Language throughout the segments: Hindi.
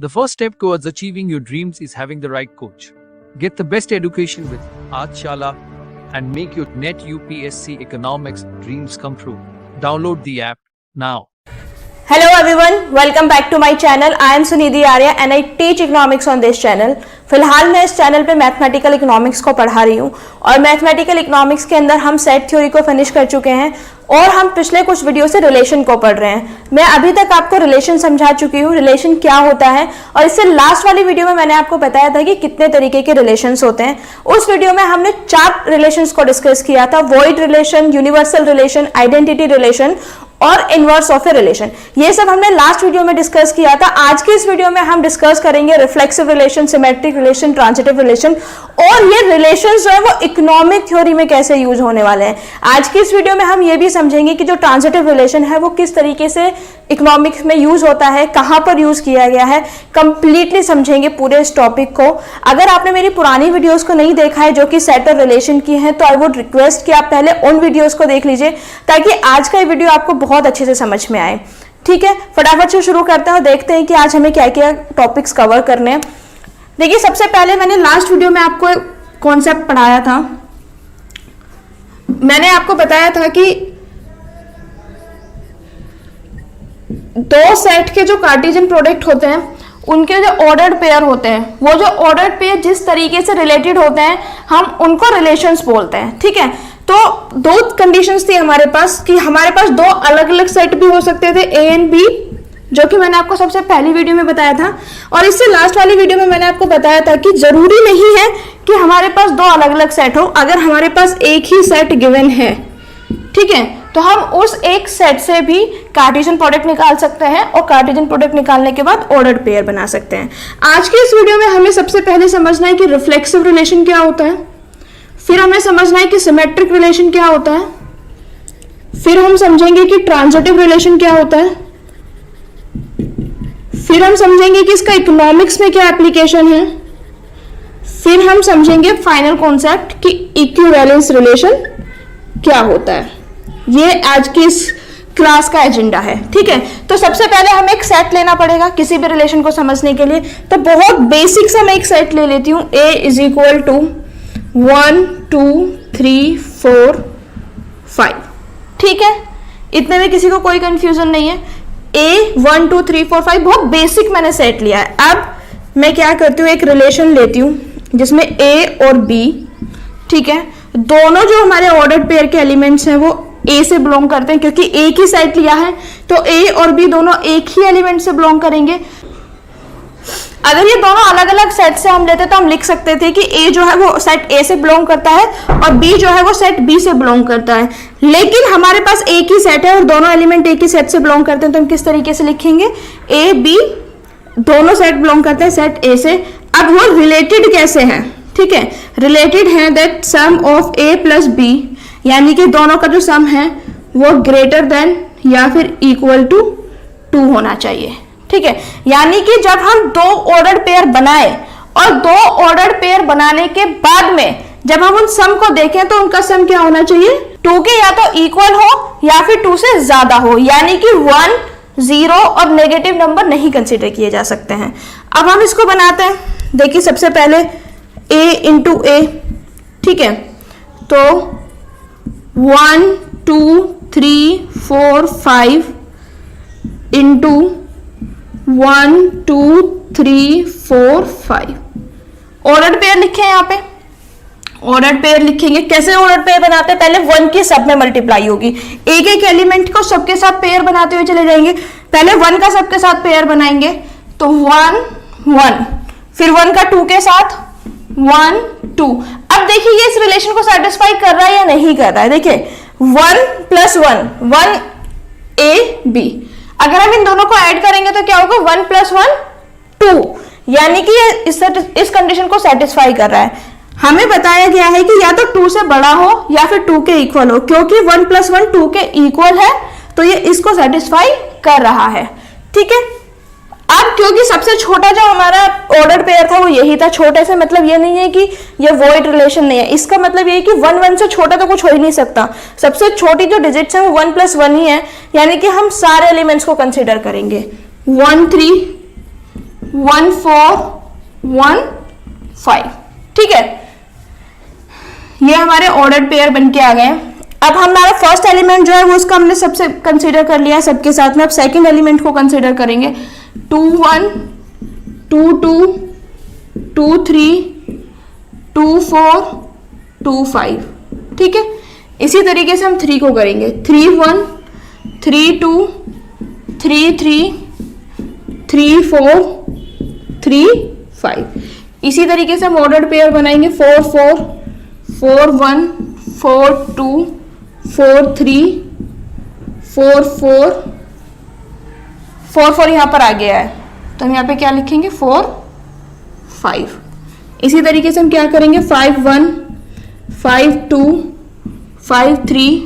The first step towards achieving your dreams is having the right coach. Get the best education with Aajshala and make your NET UPSC economics dreams come true. Download the app now. Hello everyone, welcome back to my channel. I am Sunidhi Arya and I teach economics on this channel. फिलहाल मैं इस चैनल पे मैथमेटिकल इकोनॉमिक्स को पढ़ा रही हूँ और मैथमेटिकल इकोनॉमिक्स के अंदर हम सेट थ्योरी को फिनिश कर चुके हैं और हम पिछले कुछ वीडियो से रिलेशन को पढ़ रहे हैं। मैं अभी तक आपको रिलेशन समझा चुकी हूँ, रिलेशन क्या होता है, और इससे लास्ट वाली वीडियो में मैंने आपको बताया था कि कितने तरीके के रिलेशंस होते हैं। उस वीडियो में हमने 4 रिलेशंस को डिस्कस किया था, void relation, universal relation, identity relation और इनवर्स ऑफ ए रिलेशन। ये सब हमने लास्ट वीडियो में डिस्कस किया था। आज की इस वीडियो में हम डिस्कस करेंगे reflexive relation, symmetric relation, transitive relation, और ये रिलेशंस जो है वो इकोनॉमिक थ्योरी में कैसे यूज होने वाले हैं। आज की इस वीडियो में हम ये भी समझेंगे कि जो ट्रांजिटिव रिलेशन है वो किस तरीके से इकोनॉमिक्स में यूज होता है, कहां पर यूज किया गया है, कंप्लीटली समझेंगे पूरे इस टॉपिक को। अगर आपने मेरी पुरानी वीडियोस को नहीं देखा है जो कि सेट और रिलेशन की है, तो आई वुड रिक्वेस्ट कि आप पहले उन वीडियोस को देख लीजिए ताकि आज का वीडियो आपको बहुत अच्छे से समझ में आए। ठीक है, फटाफट से शुरू करते हैं और देखते हैं कि आज हमें क्या क्या टॉपिक्स कवर करने हैं। देखिए, सबसे पहले मैंने लास्ट वीडियो में आपको एक कॉन्सेप्ट पढ़ाया था। मैंने आपको बताया था कि दो सेट के जो कार्टेशियन प्रोडक्ट होते हैं उनके जो ऑर्डर्ड पेयर होते हैं, वो जो ऑर्डर्ड पेयर जिस तरीके से रिलेटेड होते हैं हम उनको रिलेशंस बोलते हैं। ठीक है, तो दो कंडीशंस थी हमारे पास कि हमारे पास दो अलग अलग सेट भी हो सकते थे, ए एंड बी, जो कि मैंने आपको सबसे पहली वीडियो में बताया था। और इससे लास्ट वाली वीडियो में मैंने आपको बताया था कि जरूरी नहीं है कि हमारे पास दो अलग अलग सेट हो। अगर हमारे पास एक ही सेट गिवन है, ठीक है, तो हम उस एक सेट से भी कार्टेशियन प्रोडक्ट निकाल सकते हैं और कार्टेशियन प्रोडक्ट निकालने के बाद ऑर्डर्ड पेयर बना सकते हैं। आज के इस वीडियो में हमें सबसे पहले समझना है कि रिफ्लेक्सिव रिलेशन क्या होता है, फिर हमें समझना है कि सिमेट्रिक रिलेशन क्या होता है, फिर हम समझेंगे कि ट्रांजिटिव रिलेशन क्या होता है, फिर हम समझेंगे कि इसका इकोनॉमिक्स में क्या एप्लीकेशन है, फिर हम समझेंगे फाइनल कॉन्सेप्ट कि इक्विवेलेंस रिलेशन क्या होता है। ये आज की इस क्लास का एजेंडा है। ठीक है, तो सबसे पहले हमें एक सेट लेना पड़ेगा किसी भी रिलेशन को समझने के लिए। तो बहुत बेसिक सा मैं एक सेट ले लेती हूं, A इज इक्वल टू 1 2 3 4 5। ठीक है, इतने में किसी को कोई कंफ्यूजन नहीं है। A 1 2 3 4 5 बहुत बेसिक मैंने सेट लिया है। अब मैं क्या करती हूँ, एक रिलेशन लेती हूँ जिसमें A और B, ठीक है, दोनों जो हमारे ऑर्डर्ड पेयर के एलिमेंट्स हैं वो A से बिलोंग करते हैं, क्योंकि एक ही सेट लिया है तो A और B दोनों एक ही एलिमेंट से बिलोंग करेंगे। अगर ये दोनों अलग अलग सेट से हम लेते तो हम लिख सकते थे कि A जो है वो सेट A से बिलोंग करता है और B जो है वो सेट B से बिलोंग करता है। लेकिन हमारे पास एक ही सेट है और दोनों एलिमेंट एक ही सेट से बिलोंग करते हैं, तो हम किस तरीके से लिखेंगे, A B दोनों सेट बिलोंग करते हैं सेट A से। अब वो रिलेटेड कैसे हैं, ठीक है, रिलेटेड है that sum of A plus B, यानी कि दोनों का जो सम है वो ग्रेटर देन या फिर इक्वल टू 2 होना चाहिए। ठीक है, यानी कि जब हम दो ऑर्डर्ड पेयर बनाए और दो ऑर्डर्ड पेयर बनाने के बाद में जब हम उन सम को देखें तो उनका सम क्या होना चाहिए, 2 के या तो इक्वल हो या फिर 2 से ज्यादा हो, यानी कि 1 0 और नेगेटिव नंबर नहीं कंसीडर किए जा सकते हैं। अब हम इसको बनाते हैं। देखिए, सबसे पहले A इंटू A, ठीक है, तो 1 2 3 4 5 इंटू 1 2 3 4 5 ऑर्डर्ड पेयर लिखे हैं। यहाँ पे ऑर्डर्ड पेयर लिखेंगे। कैसे ऑर्डर्ड पेयर बनाते हैं, पहले 1 के सब में मल्टीप्लाई होगी, एक एक एलिमेंट को सबके साथ पेयर बनाते हुए चले जाएंगे। पहले 1 का सबके साथ पेयर बनाएंगे तो 1 1, फिर 1 का 2 के साथ 1 2। अब देखिए ये इस रिलेशन को सेटिस्फाई कर रहा है या नहीं कर रहा है। देखिए 1 प्लस 1 1 A B, अगर हम इन दोनों को ऐड करेंगे तो क्या होगा, 1 प्लस 1 2, यानी कि ये इस कंडीशन को सेटिस्फाई कर रहा है। हमें बताया गया है कि या तो 2 से बड़ा हो या फिर 2 के इक्वल हो, क्योंकि 1 प्लस 1 2 के इक्वल है तो ये इसको सेटिस्फाई कर रहा है। ठीक है, अब क्योंकि सबसे छोटा जो हमारा ऑर्डर पेयर था वो यही था, छोटे से मतलब ये नहीं है कि ये वॉइड रिलेशन नहीं है, इसका मतलब ये है कि 1 1 से छोटा तो कुछ हो ही नहीं सकता। सबसे छोटी जो डिजिट्स है वो 1 प्लस 1 ही है, यानी कि हम सारे एलिमेंट्स को कंसीडर करेंगे 1 3 1 4 1 5। ठीक है, ये हमारे ऑर्डर्ड पेयर बन के आ गए। अब हमारा फर्स्ट एलिमेंट जो है वो उसका हमने सबसे कंसीडर कर लिया है सबके साथ में। अब सेकंड एलिमेंट को कंसीडर करेंगे। 2 1 2 2 2 3 2 4 2 5। ठीक है, इसी तरीके से हम 3 को करेंगे। 3 1 3 2 3 3 3 4 3 5। इसी तरीके से हम ऑर्डर्ड पेयर बनाएंगे। 4 4 4 1 4 2 4 3 4 4 4 4 यहाँ पर आ गया है, तो हम यहाँ पे क्या लिखेंगे? 4 5। इसी तरीके से हम क्या करेंगे? 5 1 5 2 5 3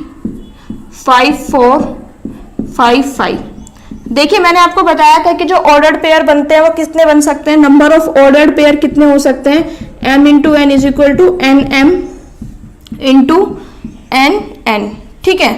5 4 5 5। देखिए, मैंने आपको बताया था कि जो ऑर्डर्ड पेयर बनते हैं वो कितने बन सकते हैं, नंबर ऑफ ऑर्डर्ड पेयर कितने हो सकते हैं? m into n is equal to n m into n n. ठीक है,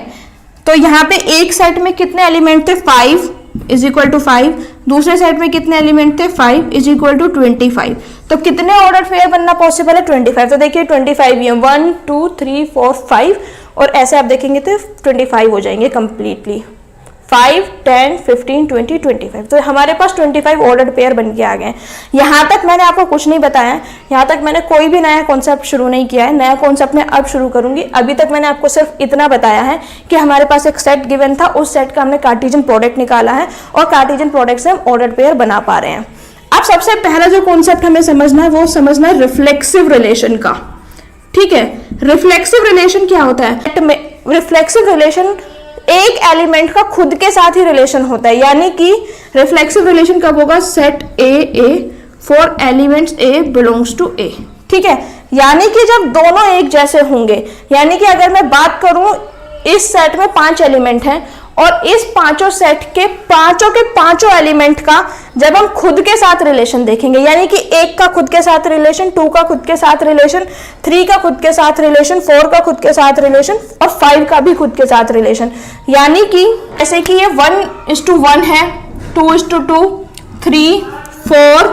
तो यहाँ पे एक सेट में कितने एलिमेंट थे? 5 इज इक्वल टू 5। दूसरे सेट में कितने एलिमेंट थे? 5 इज इक्वल टू 25। तो कितने ऑर्डर्ड पेयर बनना पॉसिबल है? 25। तो देखिए 25 ही है, 1 2 3 4 5, और ऐसे आप देखेंगे तो 25 हो जाएंगे कंप्लीटली। 5 10 15 20 25। तो हमारे पास 25 ऑर्डर्ड पेयर बन के आ गए। यहाँ तक मैंने आपको कुछ नहीं बताया, यहाँ तक मैंने कोई भी नया कॉन्सेप्ट शुरू नहीं किया है। नया कॉन्सेप्ट मैं अब शुरू करूंगी। अभी तक मैंने आपको सिर्फ इतना बताया है कि हमारे पास एक सेट गिवन था, उस सेट का हमने कार्टेशियन प्रोडक्ट निकाला है और कार्टेशियन प्रोडक्ट से हम ऑर्डर्ड पेयर बना पा रहे हैं। अब सबसे पहला जो कॉन्सेप्ट हमें समझना है वो समझना है रिफ्लेक्सिव रिलेशन का। ठीक है, रिफ्लेक्सिव रिलेशन क्या होता है? रिफ्लेक्सिव रिलेशन एक एलिमेंट का खुद के साथ ही रिलेशन होता है, यानी कि रिफ्लेक्सिव रिलेशन कब होगा? Set A for elements A belongs to A. ठीक है, यानी कि जब दोनों एक जैसे होंगे, यानी कि अगर मैं बात करूं इस सेट में 5 एलिमेंट हैं और इस पांचों सेट के पांचों एलिमेंट का जब हम खुद के साथ रिलेशन देखेंगे, यानी कि 1 का खुद के साथ रिलेशन, 2 का खुद के साथ रिलेशन, 3 का खुद के साथ रिलेशन, 4 का खुद के साथ रिलेशन और 5 का भी खुद के साथ रिलेशन, यानी कि जैसे कि ये 1:1 है, 2:2, 3, 4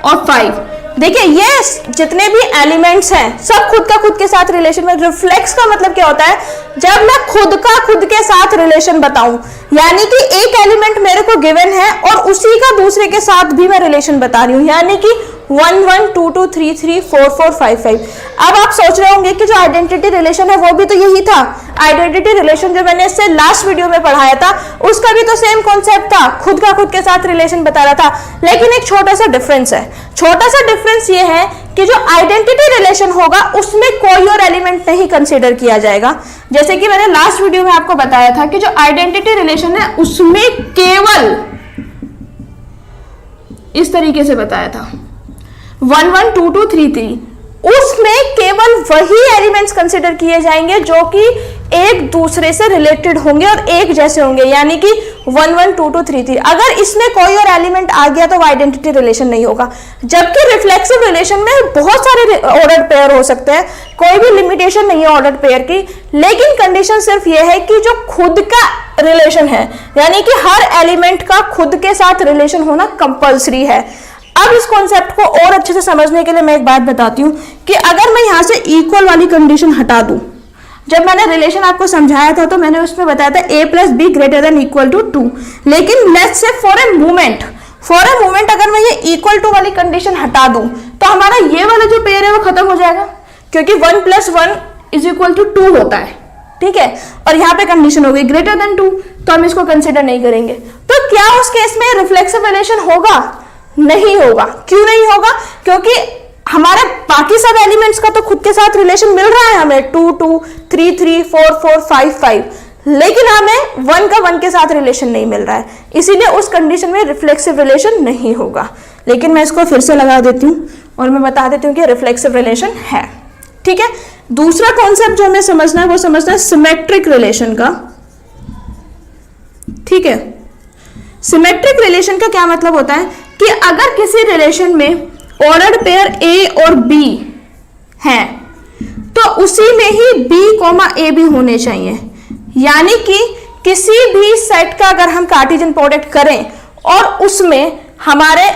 और 5। देखिए ये जितने भी एलिमेंट्स हैं सब खुद का खुद के साथ रिलेशन में। रिफ्लेक्स का मतलब क्या होता है? जब मैं खुद का खुद के साथ रिलेशन बताऊं, यानी कि एक एलिमेंट मेरे को गिवन है और उसी का दूसरे के साथ भी मैं रिलेशन बता रही हूं, यानी कि 1 1 2 2 3 3 4 4 5 5। अब आप सोच रहे होंगे कि जो आइडेंटिटी रिलेशन है वो भी तो यही था। आइडेंटिटी रिलेशन जो मैंने इससे लास्ट वीडियो में पढ़ाया था उसका भी तो सेम कॉन्सेप्ट था, खुद का खुद के साथ रिलेशन बता रहा था। लेकिन एक छोटा सा डिफरेंस है। छोटा सा डिफरेंस ये है कि जो आइडेंटिटी रिलेशन होगा उसमें कोई और एलिमेंट नहीं कंसीडर किया जाएगा। जैसे कि मैंने लास्ट वीडियो में आपको बताया था कि जो आइडेंटिटी रिलेशन है उसमें केवल इस तरीके से बताया था 1 1 2 2 3 3, उसमें केवल वही एलिमेंट्स कंसिडर किए जाएंगे जो कि एक दूसरे से रिलेटेड होंगे और एक जैसे होंगे, यानी कि 1 1 2 2 3 3। अगर इसमें कोई और एलिमेंट आ गया तो वो आइडेंटिटी रिलेशन नहीं होगा। जबकि रिफ्लेक्सिव रिलेशन में बहुत सारे ऑर्डर्ड पेयर हो सकते हैं, कोई भी लिमिटेशन नहीं है ऑर्डर्ड पेयर की, लेकिन कंडीशन सिर्फ ये है कि जो खुद का रिलेशन है, यानी कि हर एलिमेंट का खुद के साथ रिलेशन होना कंपल्सरी है। अब इस कॉन्सेप्ट को और अच्छे से समझने के लिए मैं एक बात बताती हूँ कि अगर मैं यहां से इक्वल वाली कंडीशन हटा दूं, जब मैंने रिलेशन आपको समझाया था तो मैंने उसमें बताया था a plus b greater than equal to 2। लेकिन let's say for a moment अगर मैं ये इक्वल टू वाली कंडीशन हटा दूं तो हमारा ये वाला जो पेयर है वो खत्म हो जाएगा, क्योंकि 1 + 1 इज इक्वल टू 2 होता है। ठीक है, और यहाँ पे कंडीशन हो गई ग्रेटर देन 2, तो हम इसको कंसिडर नहीं करेंगे। तो क्या उस केस में रिफ्लेक्सिव रिलेशन होगा? नहीं होगा। क्यों नहीं होगा? क्योंकि हमारे बाकी सब एलिमेंट्स का तो खुद के साथ रिलेशन मिल रहा है हमें, 2 2 3 3 4 4 5 5, लेकिन हमें 1 का 1 के साथ रिलेशन नहीं मिल रहा है, इसीलिए उस कंडीशन में रिफ्लेक्सिव रिलेशन नहीं होगा। लेकिन मैं इसको फिर से लगा देती हूँ और मैं बता देती हूँ कि रिफ्लेक्सिव रिलेशन है। ठीक है, दूसरा कॉन्सेप्ट जो हमें समझना है वो समझना है सिमेट्रिक रिलेशन का। ठीक है, सिमेट्रिक रिलेशन का क्या मतलब होता है कि अगर किसी रिलेशन में ऑर्डर्ड पेयर A और B हैं तो उसी में ही B, A भी होने चाहिए। यानी कि किसी भी सेट का अगर हम कार्टेशियन प्रोडक्ट करें और उसमें हमारे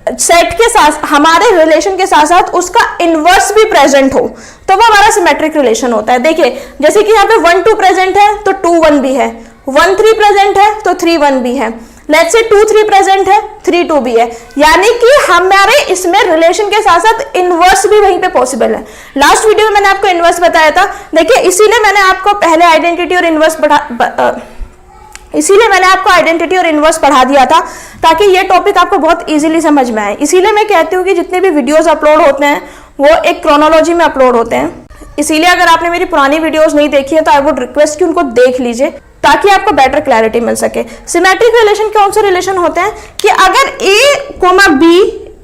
सेट के साथ, हमारे रिलेशन के साथ साथ उसका इनवर्स भी प्रेजेंट हो तो वो हमारा सिमेट्रिक रिलेशन होता है। देखिए जैसे कि यहाँ पे 1 2 प्रेजेंट है तो 2 1 भी है, 1 3 प्रेजेंट है तो 3 1 भी है, लेट्स से 2 3 प्रेजेंट है 3 2 भी है, यानी कि हमारे इसमें रिलेशन के साथ साथ इनवर्स भी वहीं पे पॉसिबल है। लास्ट वीडियो में मैंने आपको इनवर्स बताया था, देखिए इसीलिए मैंने आपको पहले आइडेंटिटी और इनवर्स पढ़ा दिया था ताकि ये टॉपिक आपको बहुत इजीली समझ में आए। इसीलिए मैं कहती हूँ कि जितने भी वीडियोस अपलोड होते हैं वो एक क्रोनोलॉजी में अपलोड होते हैं। इसीलिए अगर आपने मेरी पुरानी वीडियोस नहीं देखी है तो आई वुड रिक्वेस्ट कि उनको देख लीजिए ताकि आपको बेटर क्लैरिटी मिल सके। सिमेट्रिक रिलेशन कौन से रिलेशन होते हैं कि अगर a, b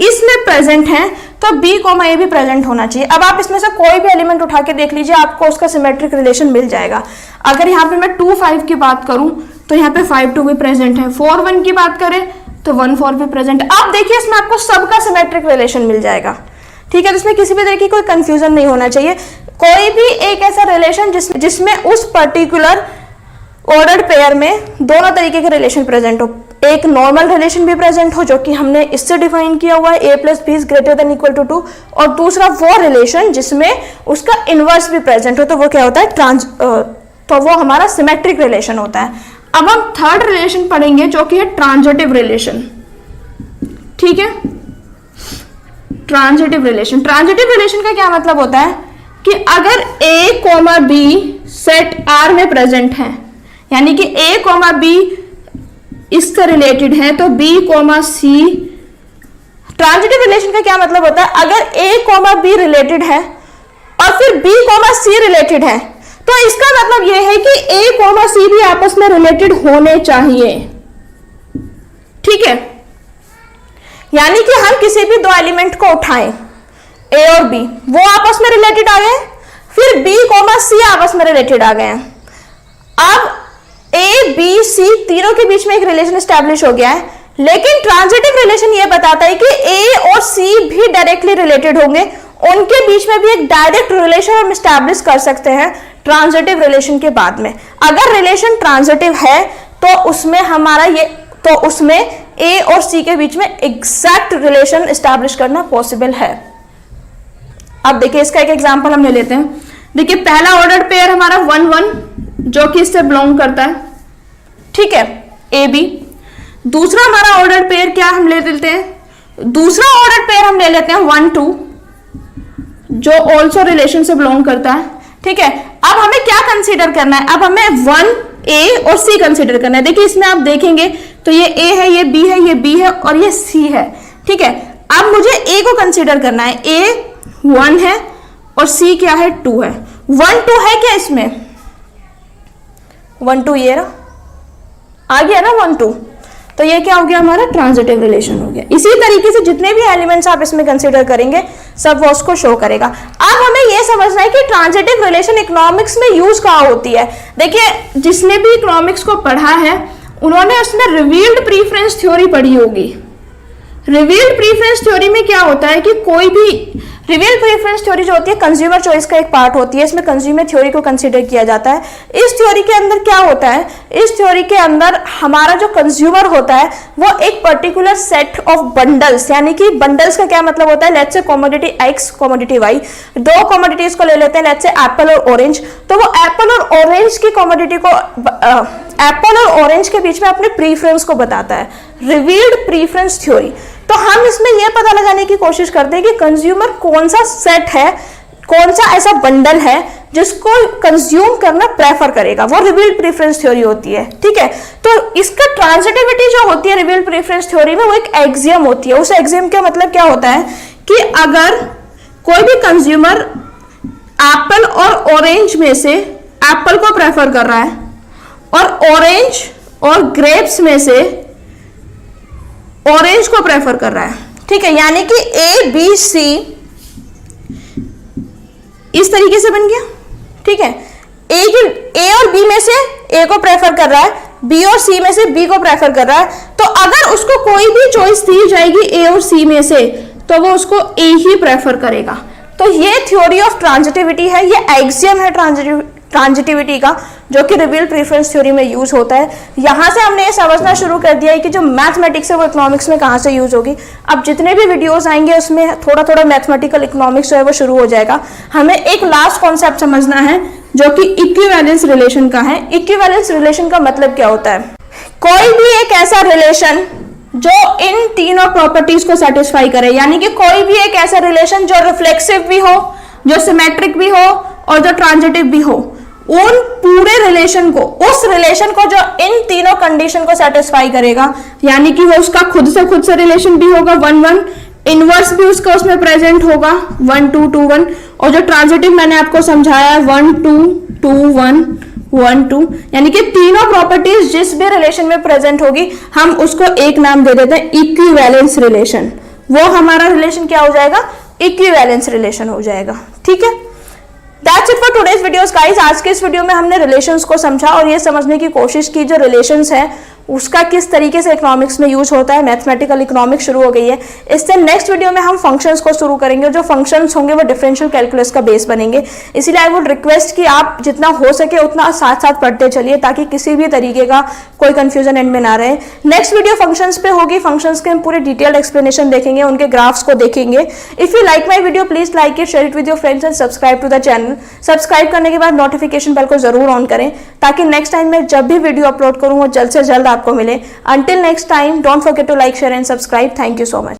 इसमें प्रेजेंट है तो b, a भी प्रेजेंट होना चाहिए। अब आप इसमें से कोई भी एलिमेंट उठा के देख लीजिए, आपको उसका सिमेट्रिक रिलेशन मिल जाएगा। अगर यहाँ पे मैं 2 5 की बात करूं तो यहाँ पे 5 2 भी प्रेजेंट है, 4 1 की बात करें तो 1 4 भी प्रेजेंट है। आप देखिए इसमें आपको सबका सिमेट्रिक रिलेशन मिल जाएगा, ठीक है। तो इसमें किसी भी तरह की कोई कंफ्यूजन नहीं होना चाहिए। कोई भी एक ऐसा रिलेशन जिसमें उस पर्टिकुलर ऑर्डर्ड पेयर में दोनों तरीके के रिलेशन प्रेजेंट हो, एक नॉर्मल रिलेशन भी प्रेजेंट हो जो कि हमने इससे डिफाइन किया हुआ है a + b > 2, और दूसरा वो रिलेशन जिसमें उसका इनवर्स भी प्रेजेंट हो, तो वो क्या होता है तो वो हमारा सिमेट्रिक रिलेशन होता है। अब हम थर्ड रिलेशन पढ़ेंगे जो कि है ट्रांजिटिव रिलेशन, ठीक है। ट्रांजिटिव रिलेशन का क्या मतलब होता है कि अगर a, b सेट R में प्रेजेंट है, यानी कि a, b इससे रिलेटेड है तो b, c। ट्रांजिटिव रिलेशन का क्या मतलब होता है, अगर a, b रिलेटेड है और फिर b, c रिलेटेड है तो इसका मतलब यह है कि a, c भी आपस में रिलेटेड होने चाहिए, ठीक है। यानी कि हम किसी भी दो एलिमेंट को उठाएं a और b, वो आपस में रिलेटेड आ गए, फिर b, c आपस में रिलेटेड आ गए हैं। अब a, b, c तीनों के बीच में एक रिलेशन एस्टैब्लिश हो गया है, लेकिन ट्रांजिटिव रिलेशन ये बताता है कि a और c भी डायरेक्टली रिलेटेड होंगे, उनके बीच में भी एक डायरेक्ट रिलेशन हम एस्टैब्लिश कर सकते हैं ट्रांजिटिव रिलेशन के बाद में। अगर रिलेशन ट्रांजिटिव है तो उसमें a और c के बीच में एग्जैक्ट रिलेशन एस्टैब्लिश करना पॉसिबल है। अब देखिए इसका एक एग्जांपल हम ले लेते हैं। देखिए पहला ऑर्डर्ड पेयर हमारा 1 1 जो कि इससे बिलोंग करता है, ठीक है, ए बी। दूसरा हमारा ऑर्डर्ड पेयर क्या हम ले लेते हैं, दूसरा ऑर्डर्ड पेयर हम ले लेते हैं 1 2 जो ऑल्सो रिलेशन से बिलोंग करता है, ठीक है। अब हमें क्या कंसीडर करना है, अब हमें 1 a और c कंसीडर करना है। देखिए इसमें आप देखेंगे तो ये a है, ये b है, ये b है और ये c है, ठीक है। अब मुझे a को कंसीडर करना है, a 1 है और c क्या है 2 है। 1 2 है क्या इसमें, 1 2 ये रहा, आ गया ना 1 2, तो ये क्या हो गया हमारा ट्रांजिटिव रिलेशन हो गया। इसी तरीके से जितने भी एलिमेंट्स आप इसमें कंसीडर करेंगे सब वो उसको शो करेगा। अब हमें ये समझना है कि ट्रांजिटिव रिलेशन इकोनॉमिक्स में यूज कहाँ होती है। देखिए जिसने भी इकोनॉमिक्स को पढ़ा है उन्होंने उसमें रिवील्ड प्रीफरेंस थ्योरी पढ़ी होगी। रिवील्ड प्रीफरेंस थ्योरी में क्या होता है कि कोई भी रिवील्ड प्रेफरेंस थ्योरी जो होती है कंज्यूमर चॉइस का एक पार्ट होती है, इसमें कंज्यूमर थ्योरी को कंसीडर किया जाता है। इस थ्योरी के अंदर क्या होता है, इस थ्योरी के अंदर हमारा जो कंज्यूमर होता है वो एक पर्टिकुलर सेट ऑफ बंडल्स, यानी कि बंडल्स का क्या मतलब होता है, let's say commodity X commodity Y, दो कमोडिटीज को ले लेते हैं, लेट्स से एप्पल और ऑरेंज। तो वो एप्पल और ऑरेंज की कमोडिटी को एप्पल और ऑरेंज के बीच में अपने प्रीफरेंस को बताता है, रिवील्ड प्रीफरेंस थ्योरी। तो हम इसमें यह पता लगाने की कोशिश करते हैं कि कंज्यूमर कौन सा सेट है, कौन सा ऐसा बंडल है जिसको कंज्यूम करना प्रेफर करेगा, वो रिवील्ड प्रेफरेंस थ्योरी होती है। ठीक है, तो इसका ट्रांजिटिविटी जो होती है रिवील्ड प्रेफरेंस थ्योरी में वो एक एक्सियम होती है। उस एक्सियम का मतलब क्या होता है कि अगर कोई भी कंज्यूमर एप्पल और ऑरेंज में से एप्पल को प्रेफर कर रहा है और ऑरेंज और ग्रेप्स में से ऑरेंज को प्रेफर कर रहा है, ठीक है, यानी कि ए बी सी इस तरीके से बन गया। ठीक है, ए और बी में से ए को प्रेफर कर रहा है, बी और सी में से बी को प्रेफर कर रहा है। तो अगर उसको कोई भी चॉइस दी जाएगी ए और सी में से तो वो उसको ए ही प्रेफर करेगा। तो ये थ्योरी ऑफ ट्रांजिटिविटी है, ये एक्सियम है ट्रांजिटिविटी का, जो कि रिवील प्रेफरेंस थ्योरी में यूज होता है। यहाँ से हमने ये समझना शुरू कर दिया है कि जो मैथमेटिक्स है वो इकोनॉमिक्स में कहाँ से यूज होगी। अब जितने भी वीडियोस आएंगे उसमें थोड़ा थोड़ा मैथमेटिकल इकोनॉमिक्स जो है वो शुरू हो जाएगा। हमें एक लास्ट कॉन्सेप्ट समझना है जो कि इक्विवेलेंस रिलेशन का है। इक्विवेलेंस रिलेशन का मतलब क्या होता है? कोई भी एक ऐसा रिलेशन जो इन तीनों प्रॉपर्टीज को सेटिस्फाई करे, यानी कि कोई भी एक ऐसा रिलेशन जो रिफ्लेक्सिव भी हो, जो सिमेट्रिक भी हो और जो ट्रांजिटिव भी हो, उन पूरे रिलेशन को, उस रिलेशन को जो इन तीनों कंडीशन को सेटिस्फाई करेगा, यानी कि वो उसका खुद से रिलेशन भी होगा 1-1, इनवर्स भी उसका उसमें प्रेजेंट होगा 1-2-2-1, और जो ट्रांजिटिव मैंने आपको समझाया 1-2-2-1 1-2, यानी कि तीनों प्रॉपर्टीज जिस भी रिलेशन में प्रेजेंट होगी हम उसको एक नाम दे देते हैं इक्विवेलेंस रिलेशन। वो हमारा रिलेशन क्या हो जाएगा? इक्विवेलेंस रिलेशन हो जाएगा। ठीक है, that's it for today's videos guys. आज के इस वीडियो में हमने रिलेशंस को समझा और ये समझने की कोशिश की जो रिलेशंस है उसका किस तरीके से इकोनॉमिक्स में यूज होता है। मैथमेटिकल इकोनॉमिक्स शुरू हो गई है। इससे नेक्स्ट वीडियो में हम फंक्शंस को शुरू करेंगे। जो फंक्शंस होंगे वो डिफरेंशियल कैलकुलस का बेस बनेंगे। इसीलिए आई वुड रिक्वेस्ट कि आप जितना हो सके उतना साथ साथ पढ़ते चलिए ताकि किसी भी तरीके का कोई कंफ्यूजन एंड में ना रहे। नेक्स्ट वीडियो फंक्शंस पे होगी। फंक्शंस के हम पूरे डिटेल्ड एक्सप्लेनेशन देखेंगे, उनके ग्राफ्स को देखेंगे। If you like my video please like it, share it with your friends and subscribe to the channel. Subscribe करने के बाद नोटिफिकेशन बेल को जरूर ऑन करें ताकि नेक्स्ट टाइम मैं जब भी वीडियो अपलोड करूं वो जल्द से जल्द आपको मिले। Until next time, don't forget to like, share and subscribe. Thank you so much.